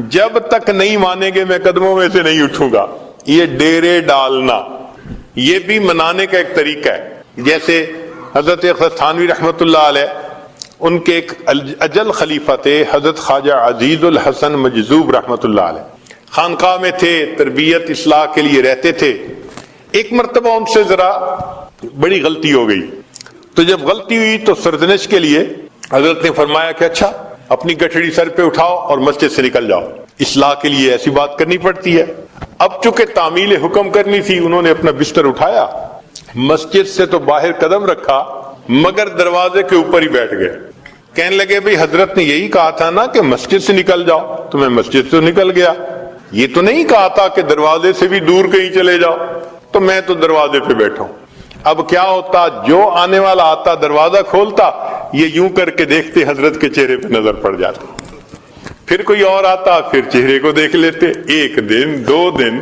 جب تک نہیں مانیں گے میں قدموں میں سے نہیں اٹھوں گا۔ یہ ڈیرے ڈالنا یہ بھی منانے کا ایک طریقہ ہے۔ جیسے حضرت تھانوی رحمۃ اللہ علیہ، ان کے ایک اجل خلیفہ تھے حضرت خواجہ عزیز الحسن مجذوب رحمۃ اللہ علیہ، خانقاہ میں تھے، تربیت اصلاح کے لیے رہتے تھے۔ ایک مرتبہ ان سے ذرا بڑی غلطی ہو گئی، تو جب غلطی ہوئی تو سرزنش کے لیے حضرت نے فرمایا کہ اچھا اپنی گٹھڑی سر پہ اٹھاؤ اور مسجد سے نکل جاؤ، اصلاح کے لیے ایسی بات کرنی پڑتی ہے۔ اب چونکہ تعمیل حکم کرنی تھی، انہوں نے اپنا بستر اٹھایا، مسجد سے تو باہر قدم رکھا مگر دروازے کے اوپر ہی بیٹھ گئے۔ کہنے لگے بھئی حضرت نے یہی کہا تھا نا کہ مسجد سے نکل جاؤ، تو میں مسجد سے نکل گیا، یہ تو نہیں کہا تھا کہ دروازے سے بھی دور کہیں چلے جاؤ، تو میں تو دروازے پہ بیٹھا ہوں۔ اب کیا ہوتا، جو آنے والا آتا دروازہ کھولتا، یہ یوں کر کے دیکھتے حضرت کے چہرے پہ نظر پڑ جاتی، پھر کوئی اور آتا پھر چہرے کو دیکھ لیتے، ایک دن دو دن۔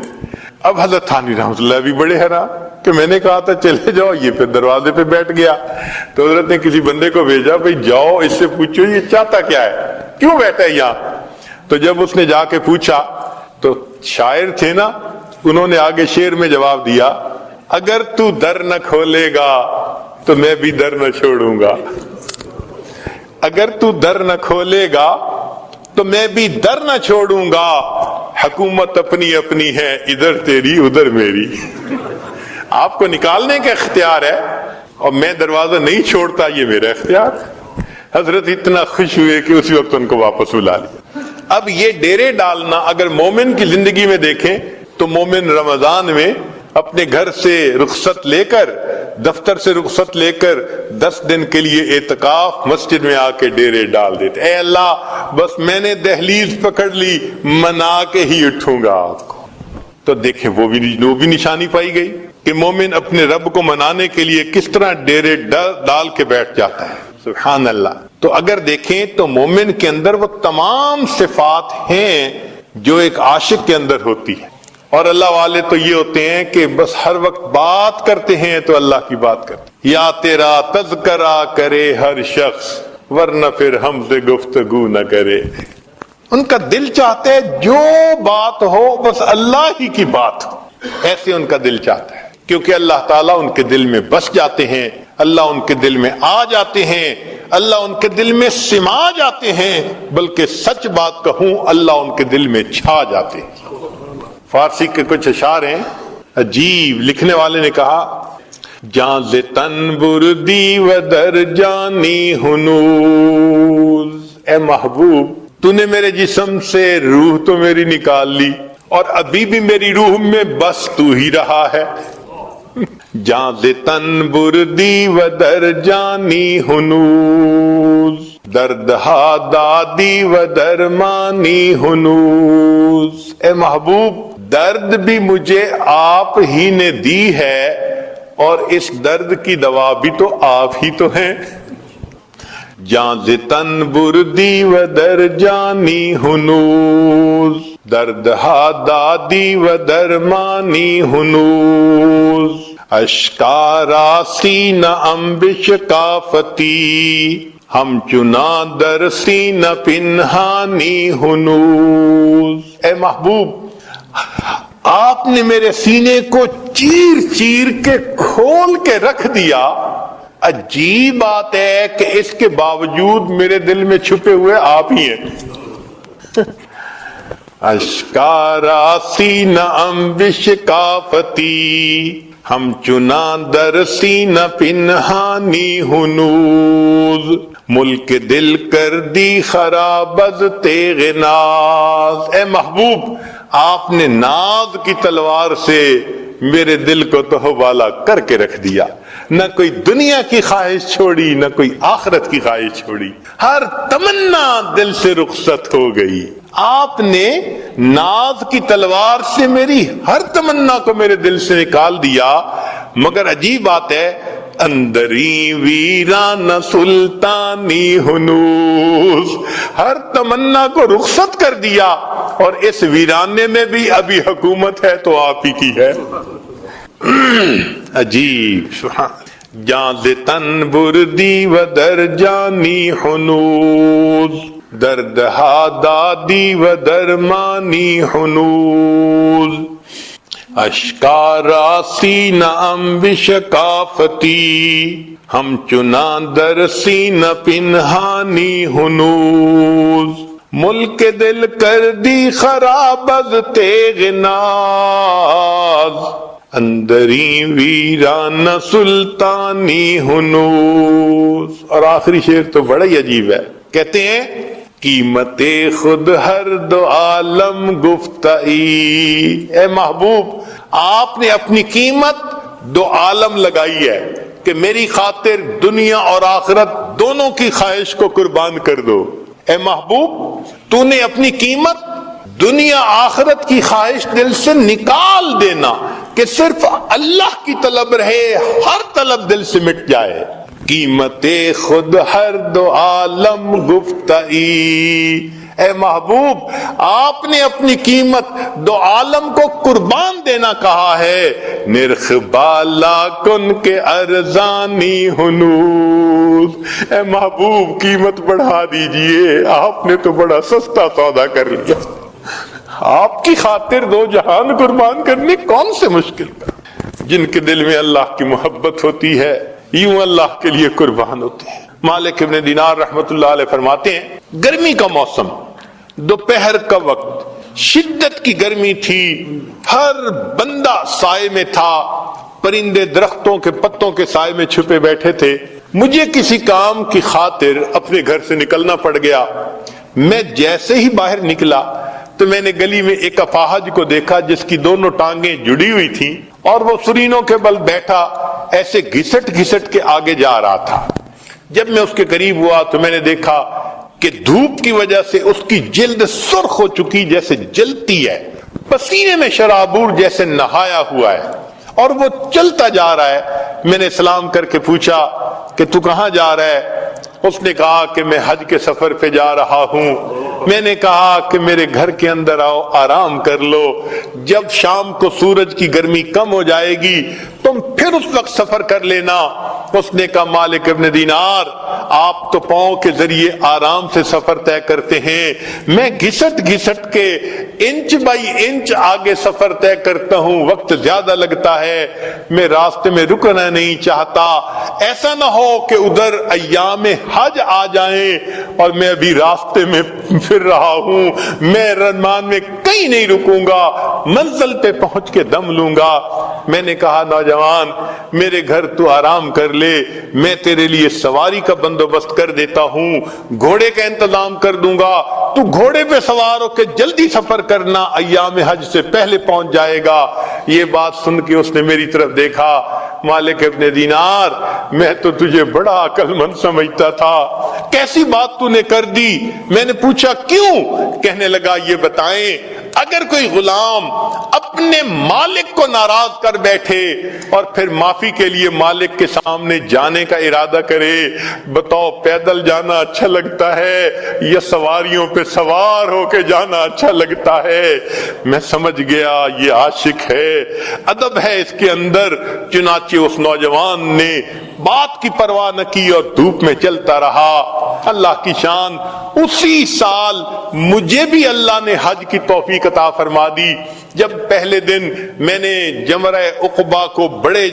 اب حضرت تھانوی رحمۃ اللہ بھی بڑے حیران کہ میں نے کہا تھا چلے جاؤ، یہ پھر دروازے پہ بیٹھ گیا۔ تو حضرت نے کسی بندے کو بھیجا، بھئی جاؤ اس سے پوچھو یہ چاہتا کیا ہے، کیوں بیٹھا ہے یہاں۔ تو جب اس نے جا کے پوچھا تو شاعر تھے نا، انہوں نے آگے شعر میں جواب دیا، اگر تو در نہ کھولے گا تو میں بھی در نہ چھوڑوں گا، اگر تو در نہ کھولے گا تو میں بھی در نہ چھوڑوں گا، حکومت اپنی اپنی ہے، ادھر تیری ادھر میری۔ آپ کو نکالنے کا اختیار ہے اور میں دروازہ نہیں چھوڑتا، یہ میرا اختیار۔ حضرت اتنا خوش ہوئے کہ اسی وقت ان کو واپس بلا لیا۔ اب یہ ڈیرے ڈالنا اگر مومن کی زندگی میں دیکھیں تو مومن رمضان میں اپنے گھر سے رخصت لے کر، دفتر سے رخصت لے کر 10 دن کے لیے اعتکاف مسجد میں آ کے ڈیرے ڈال دیتے، اے اللہ بس میں نے دہلیز پکڑ لی، منا کے ہی اٹھوں گا آپ کو۔ تو دیکھیں وہ بھی نشانی پائی گئی کہ مومن اپنے رب کو منانے کے لیے کس طرح ڈیرے ڈال کے بیٹھ جاتا ہے۔ سبحان اللہ۔ تو اگر دیکھیں تو مومن کے اندر وہ تمام صفات ہیں جو ایک عاشق کے اندر ہوتی ہے، اور اللہ والے تو یہ ہوتے ہیں کہ بس ہر وقت بات کرتے ہیں تو اللہ کی بات کرتے ہیں، یا تیرا تذکرہ کرے ہر شخص ورنہ پھر ہم سے گفتگو نہ کرے۔ ان کا دل چاہتا ہے جو بات ہو بس اللہ ہی کی بات ہو، ایسے ان کا دل چاہتا ہے، کیونکہ اللہ تعالیٰ ان کے دل میں بس جاتے ہیں، اللہ ان کے دل میں آ جاتے ہیں، اللہ ان کے دل میں سما جاتے ہیں، بلکہ سچ بات کہوں اللہ ان کے دل میں چھا جاتے ہیں۔ فارسی کے کچھ اشعار ہیں عجیب، لکھنے والے نے کہا، جان ز تن بردی و در جانی ہنوز، اے محبوب تو نے میرے جسم سے روح تو میری نکال لی، اور ابھی بھی میری روح میں بس تو ہی رہا ہے۔ جان ز تن بردی و در جانی ہنوز، دردہا دادی و درمانی ہنوز، اے محبوب درد بھی مجھے آپ ہی نے دی ہے اور اس درد کی دوا بھی تو آپ ہی تو ہیں۔ جاں ز تن بردی و در جانی ہنوز، دردہا دادی و درمانی ہنوز، اشکارا سینہ انبش کافتی، ہم چنا در سینہ پنہانی ہنوز۔ اے محبوب آپ نے میرے سینے کو چیر چیر کے کھول کے رکھ دیا، عجیب بات ہے کہ اس کے باوجود میرے دل میں چھپے ہوئے آپ ہی ہیں۔ اشکارا سینہ انبش کافتی، ہم چنا در سینہ پنہانی ہنوز، ملک دل کر دی خراب از تیغ ناز۔ اے محبوب آپ نے ناز کی تلوار سے میرے دل کو تو والا کر کے رکھ دیا، نہ کوئی دنیا کی خواہش چھوڑی نہ کوئی آخرت کی خواہش چھوڑی، ہر تمنا دل سے رخصت ہو گئی۔ آپ نے ناز کی تلوار سے میری ہر تمنا کو میرے دل سے نکال دیا، مگر عجیب بات ہے اندری ویران سلطانی ہنوز، ہر تمنا کو رخصت کر دیا اور اس ویرانے میں بھی ابھی حکومت ہے تو آپ ہی کی ہے۔ عجیب سبحان، جاں ز تن بردی و در جانی ہنوز، دردہا دادی و درمانی ہنوز، اشکارا سینہ انبش کافتی، ہم چنا در سینہ پنہانی ہنوز، ملک دل کر دی خراب از تیغ ناز، اندری ویران سلطانی ہنوز۔ اور آخری شعر تو بڑا ہی عجیب ہے، کہتے ہیں قیمت خود ہر دو عالم گفتائی، اے محبوب آپ نے اپنی قیمت دو عالم لگائی ہے کہ میری خاطر دنیا اور آخرت دونوں کی خواہش کو قربان کر دو۔ اے محبوب تو نے اپنی قیمت دنیا آخرت کی خواہش دل سے نکال دینا کہ صرف اللہ کی طلب رہے، ہر طلب دل سے مٹ جائے۔ قیمت خود ہر دو عالم گفتائی، اے محبوب آپ نے اپنی قیمت دو عالم کو قربان دینا کہا ہے، نرخ بالا کن کے ارزانی ہنوز، اے محبوب قیمت بڑھا دیجئے، آپ نے تو بڑا سستا سودا کر لیا، آپ کی خاطر دو جہان قربان کرنے کون سے مشکل کا؟ جن کے دل میں اللہ کی محبت ہوتی ہے یوں اللہ کے لیے قربان ہوتے ہیں۔ مالک ابن دینار رحمت اللہ علیہ فرماتے ہیں گرمی کا موسم، دوپہر کا وقت، شدت کی گرمی تھی، ہر بندہ سائے میں تھا، پرندے درختوں کے پتوں کے سائے میں چھپے بیٹھے تھے، مجھے کسی کام کی خاطر اپنے گھر سے نکلنا پڑ گیا۔ میں جیسے ہی باہر نکلا تو میں نے گلی میں ایک اپاہج کو دیکھا جس کی دونوں ٹانگیں جڑی ہوئی تھیں اور وہ سرینوں کے بل بیٹھا ایسے گھسٹ گھسٹ کے آگے جا رہا تھا۔ جب میں اس کے قریب ہوا تو میں نے دیکھا کہ دھوپ کی وجہ سے اس کی جلد سرخ ہو چکی جیسے جلتی ہے، پسینے میں شرابور جیسے نہایا ہوا ہے اور وہ چلتا جا رہا ہے۔ میں نے سلام کر کے پوچھا کہ تو کہاں جا رہا ہے؟ اس نے کہا کہ میں حج کے سفر پہ جا رہا ہوں۔ میں نے کہا کہ میرے گھر کے اندر آؤ، آرام کر لو، جب شام کو سورج کی گرمی کم ہو جائے گی تم پھر اس وقت سفر کر لینا۔ اس نے کہا مالک ابن دینار آپ تو پاؤں کے ذریعے آرام سے سفر طے کرتے ہیں، میں گھسٹ گھسٹ کے انچ بائی انچ آگے سفر طے کرتا ہوں، وقت زیادہ لگتا ہے، میں راستے میں رکنا نہیں چاہتا، ایسا نہ ہو کہ ادھر ایام حج آ جائیں اور میں ابھی راستے میں پھر رہا ہوں، میں رمان میں کہیں نہیں رکوں گا، منزل پہ پہنچ کے دم لوں گا۔ میں نے کہا نوجوان میرے گھر تو آرام کر لے، میں تیرے لیے سواری کا بندوبست کر دیتا ہوں، گھوڑے کا انتظام کر دوں گا، تو گھوڑے پہ سوار ہو کے جلدی سفر کرنا، ایام حج سے پہلے پہنچ جائے گا۔ یہ بات سن کے اس نے میری طرف دیکھا، مالک ابن دینار میں تو تجھے بڑا عقل مند سمجھتا تھا، کیسی بات تو نے کر دی؟ میں نے پوچھا کیوں؟ کہنے لگا یہ بتائیں اگر کوئی غلام اپنے مالک کو ناراض کر بیٹھے اور پھر معافی کے لیے مالک کے سامنے جانے کا ارادہ کرے، بتاؤ پیدل جانا اچھا لگتا ہے یا سواریوں پہ سوار ہو کے جانا اچھا لگتا ہے؟ میں سمجھ گیا یہ عاشق ہے، ادب ہے اس کے اندر۔ چنانچہ اس نوجوان نے بات کی پرواہ نہ کی اور دھوپ میں چلتا رہا۔ اللہ کی شان، اسی سال مجھے بھی اللہ نے حج کی توفیق عطا فرما دی۔ جب پہلے دن میں نے جمرہ عقبہ کو، بڑے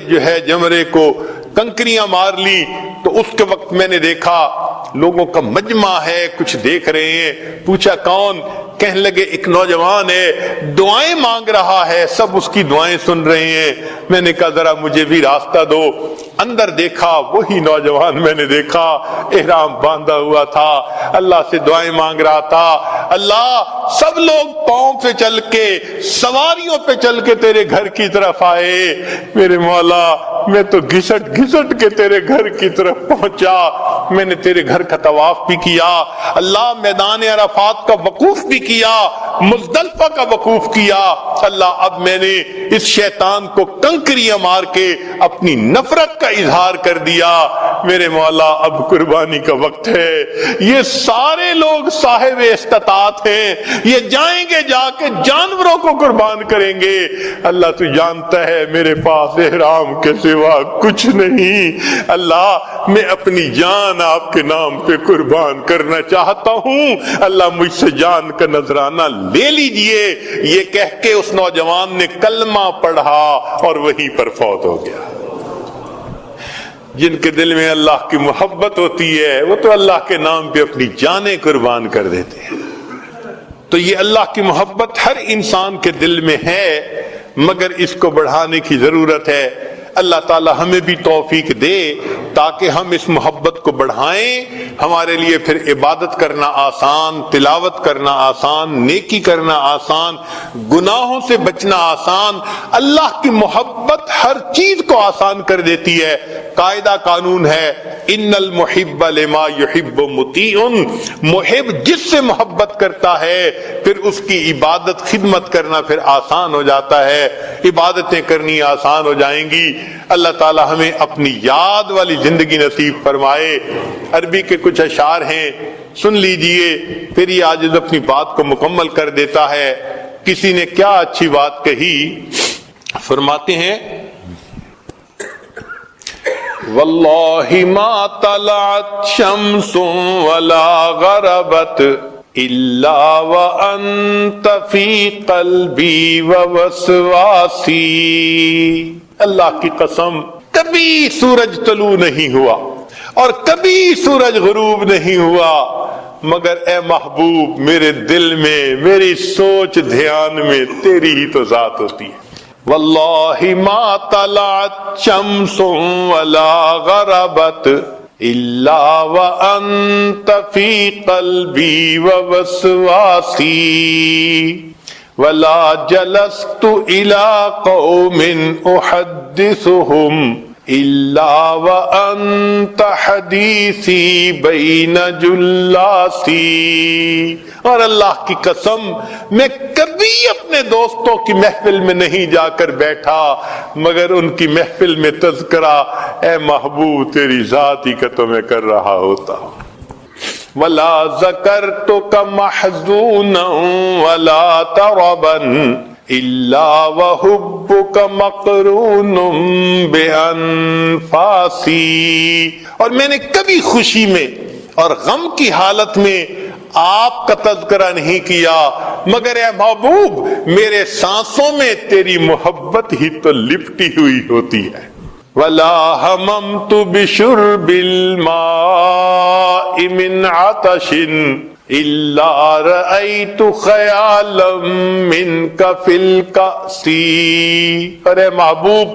جمرے کو کنکریاں مار لی، تو اس کے وقت میں نے دیکھا لوگوں کا مجمع ہے، کچھ دیکھ رہے ہیں۔ پوچھا کون؟ کہنے لگے ایک نوجوان ہے، دعائیں مانگ رہا ہے، سب اس کی دعائیں سن رہے ہیں۔ میں نے کہا ذرا مجھے بھی راستہ دو۔ اندر دیکھا، وہی نوجوان میں نے دیکھا، احرام باندھا ہوا تھا، اللہ سے دعائیں مانگ رہا تھا۔ اللہ، سب لوگ پاؤں پہ چل کے، سواریوں پہ چل کے تیرے گھر کی طرف آئے، میرے مولا میں تو گھسٹ گھسٹ کے تیرے گھر کی طرف پہنچا، میں نے تیرے گھر کا طواف بھی کیا، اللہ میدان عرفات کا وقوف بھی کیا، مزدلفہ کا وقوف کیا۔ اللہ اب میں نے اس شیطان کو کنکریاں مار کے اپنی نفرت کا اظہار کر دیا، میرے مولا اب قربانی کا وقت ہے۔ یہ سارے لوگ صاحب استطاعت ہیں، یہ جائیں گے جا کے جانوروں کو قربان کریں گے۔ اللہ تو جانتا ہے میرے پاس احرام کے سوا کچھ نہیں، اللہ میں اپنی جان آپ کے نام پہ قربان کرنا چاہتا ہوں، اللہ مجھ سے جان کا نذرانہ لے لیجئے۔ یہ کہہ کے اس نوجوان نے کلمہ پڑھا اور وہیں پر فوت ہو گیا۔ جن کے دل میں اللہ کی محبت ہوتی ہے وہ تو اللہ کے نام پہ اپنی جانیں قربان کر دیتے ہیں۔ تو یہ اللہ کی محبت ہر انسان کے دل میں ہے، مگر اس کو بڑھانے کی ضرورت ہے۔ اللہ تعالی ہمیں بھی توفیق دے تاکہ ہم اس محبت کو بڑھائیں، ہمارے لیے پھر عبادت کرنا آسان، تلاوت کرنا آسان، نیکی کرنا آسان، گناہوں سے بچنا آسان۔ اللہ کی محبت ہر چیز کو آسان کر دیتی ہے۔ قاعدہ قانون ہے، ان المحب لما یحب مطیع، محب جس سے محبت کرتا ہے پھر اس کی عبادت خدمت کرنا پھر آسان ہو جاتا ہے، عبادتیں کرنی آسان ہو جائیں گی۔ اللہ تعالی ہمیں اپنی یاد والی زندگی نصیب فرمائے۔ عربی کے کچھ اشعار ہیں، سن لیجئے، پھر یہ عاجز اپنی بات کو مکمل کر دیتا ہے۔ کسی نے کیا اچھی بات کہی، فرماتے ہیں واللہ ما طلعت شمس ولا غربت الا وانت فی قلبی ووسواسی۔ اللہ کی قسم، کبھی سورج طلوع نہیں ہوا اور کبھی سورج غروب نہیں ہوا، مگر اے محبوب میرے دل میں، میری سوچ دھیان میں تیری ہی تو ذات ہوتی ہے۔ واللہ ما طلعت شمس ولا غربت الا وانت فی قلبی ووسواسی، ولا جلست الى قوم احدثهم الا وانت حدیثی بین جلاسی۔ اور اللہ کی قسم، میں کبھی اپنے دوستوں کی محفل میں نہیں جا کر بیٹھا مگر ان کی محفل میں تذکرہ اے محبوب تیری ذات ہی کا تو میں کر رہا ہوتا ہوں۔ ولا ذکرتک محزونا ولا تربا الا وحبک مقرون بانفاسی۔ اور میں نے کبھی خوشی میں اور غم کی حالت میں آپ کا تذکرہ نہیں کیا مگر اے محبوب میرے سانسوں میں تیری محبت ہی تو لپٹی ہوئی ہوتی ہے۔ ولا ہممت بشرب الماء من عطش الا رأيت خیالا منک فی الکأس۔ ارے محبوب،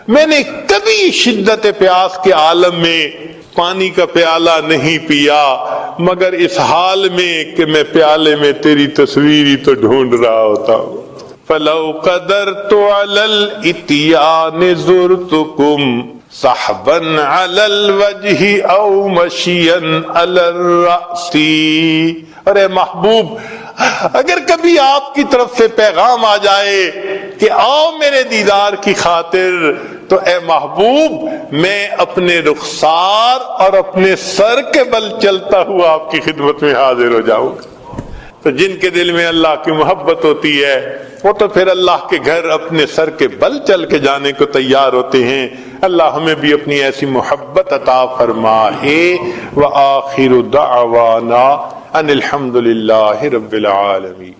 میں نے کبھی شدت پیاس کے عالم میں پانی کا پیالہ نہیں پیا مگر اس حال میں کہ میں پیالے میں تیری تصویر ہی تو ڈھونڈ رہا ہوتا ہوں. فلو قدرت علی الاتیان زرتکم صحبا علی الوجہ او مشیا علی الرأس. ارے محبوب، اگر کبھی آپ کی طرف سے پیغام آ جائے کہ آؤ میرے دیدار کی خاطر، تو اے محبوب میں اپنے رخسار اور اپنے سر کے بل چلتا ہوا آپ کی خدمت میں حاضر ہو جاؤں گا. تو جن کے دل میں اللہ کی محبت ہوتی ہے وہ تو پھر اللہ کے گھر اپنے سر کے بل چل کے جانے کو تیار ہوتے ہیں. اللہ ہمیں بھی اپنی ایسی محبت عطا فرمائے. وآخر دعوانا ان الحمد للہ رب العالمین.